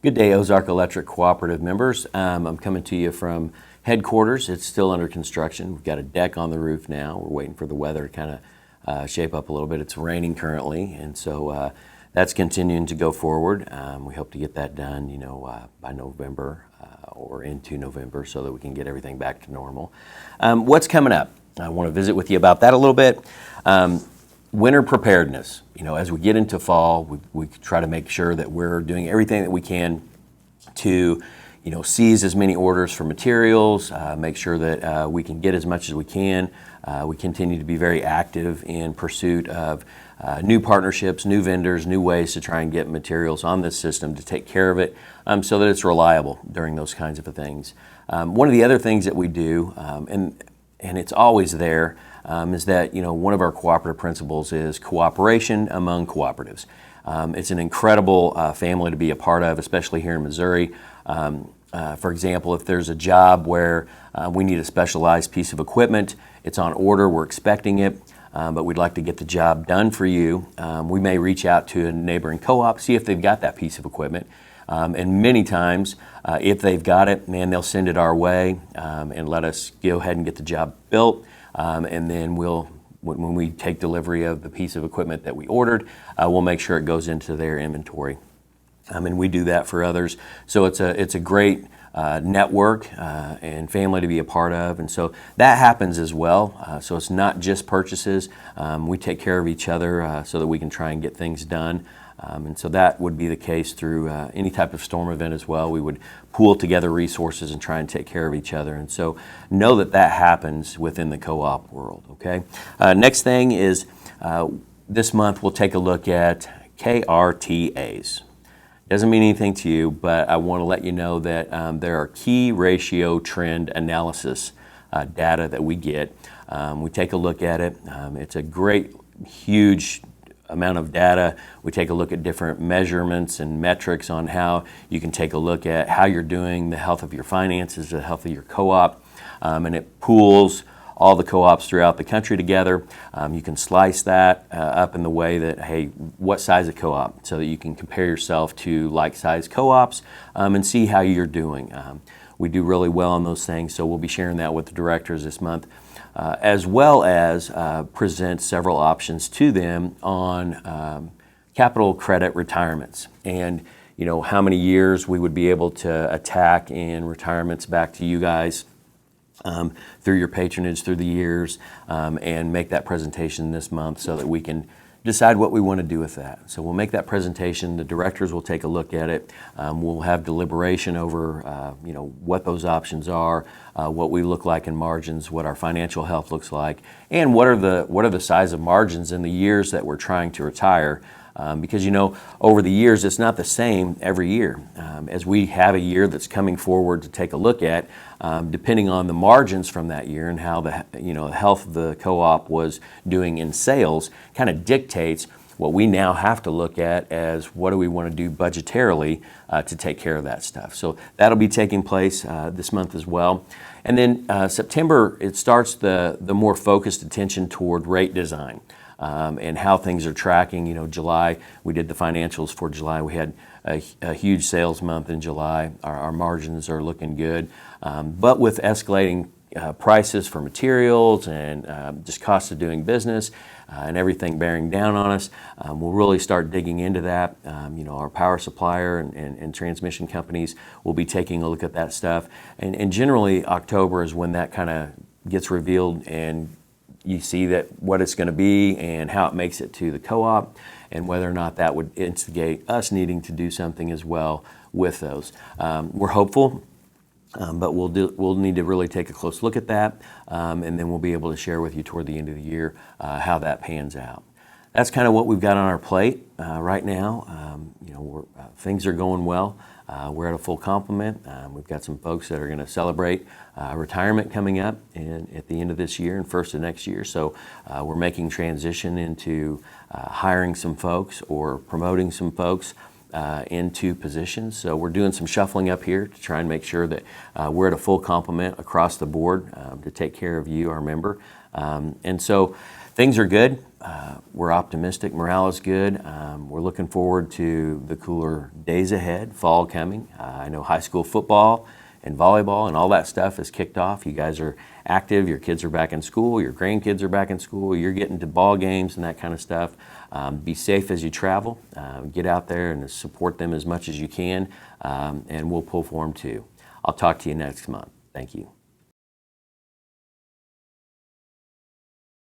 Good day, Ozark Electric Cooperative members. I'm coming to you from headquarters. It's still under construction. We've got a deck on the roof now. We're waiting for the weather to kind of shape up a little bit. It's raining currently, and so that's continuing to go forward. We hope to get that done, by November or into November, so that we can get everything back to normal. What's coming up? I want to visit with you about that a little bit. Winter preparedness. As we get into fall, we try to make sure that we're doing everything that we can to, seize as many orders for materials, make sure that we can get as much as we can. We continue to be very active in pursuit of new partnerships, new vendors, new ways to try and get materials on this system to take care of it so that it's reliable during those kinds of things. One of the other things that we do, and it's always there, is that one of our cooperative principles is cooperation among cooperatives. It's an incredible family to be a part of, especially here in Missouri. For example, if there's a job where we need a specialized piece of equipment, it's on order, we're expecting it, but we'd like to get the job done for you, we may reach out to a neighboring co-op, see if they've got that piece of equipment. And many times, if they've got it, they'll send it our way and let us go ahead and get the job built. And then when we take delivery of the piece of equipment that we ordered, we'll make sure it goes into their inventory. And we do that for others. So it's a great network and family to be a part of. And so that happens as well. So it's not just purchases. We take care of each other so that we can try and get things done. And so that would be the case through any type of storm event as well. We would pool together resources and try and take care of each other. And so know that that happens within the co-op world, okay? Next thing is this month we'll take a look at KRTAs. Doesn't mean anything to you, but I want to let you know that there are key ratio trend analysis data that we get. We take a look at it. It's a great, huge amount of data. We take a look at different measurements and metrics on how you can take a look at how you're doing, the health of your finances, the health of your co-op, and it pools all the co-ops throughout the country together. You can slice that up in the way that, hey, what size of co-op, so that you can compare yourself to like-sized co-ops and see how you're doing. We do really well on those things, so we'll be sharing that with the directors this month. As well as present several options to them on capital credit retirements, and how many years we would be able to attack in retirements back to you guys through your patronage through the years, and make that presentation this month so that we can decide what we want to do with that. So we'll make that presentation. The directors will take a look at it. We'll have deliberation over what those options are, what we look like in margins, what our financial health looks like, and what are the size of margins in the years that we're trying to retire. Because over the years it's not the same every year. As we have a year that's coming forward to take a look at, depending on the margins from that year and how the health of the co-op was doing in sales, kind of dictates what we now have to look at as what do we want to do budgetarily to take care of that stuff. So that'll be taking place this month as well. And then September, it starts the more focused attention toward rate design. And how things are tracking. July, we did the financials for July. We had a huge sales month in July. Our margins are looking good. But with escalating prices for materials and just cost of doing business and everything bearing down on us, we'll really start digging into that. Our power supplier and transmission companies will be taking a look at that stuff. And generally, October is when that kind of gets revealed, and you see that what it's going to be and how it makes it to the co-op, and whether or not that would instigate us needing to do something as well with those. We're hopeful, but we'll need to really take a close look at that, and then we'll be able to share with you toward the end of the year how that pans out. That's kind of what we've got on our plate right now. Things are going well. We're at a full complement. We've got some folks that are going to celebrate retirement coming up at the end of this year and first of next year. So we're making transition into hiring some folks or promoting some folks into positions. So we're doing some shuffling up here to try and make sure that we're at a full complement across the board to take care of you, our member. And so things are good. we're optimistic. Morale is good. We're looking forward to the cooler days ahead, fall coming. I know high school football and volleyball and all that stuff is kicked off. You guys are active. Your kids are back in school. Your grandkids are back in school. You're getting to ball games and that kind of stuff. Be safe as you travel. Get out there and support them as much as you can, and we'll pull for them too. I'll talk to you next month. Thank you.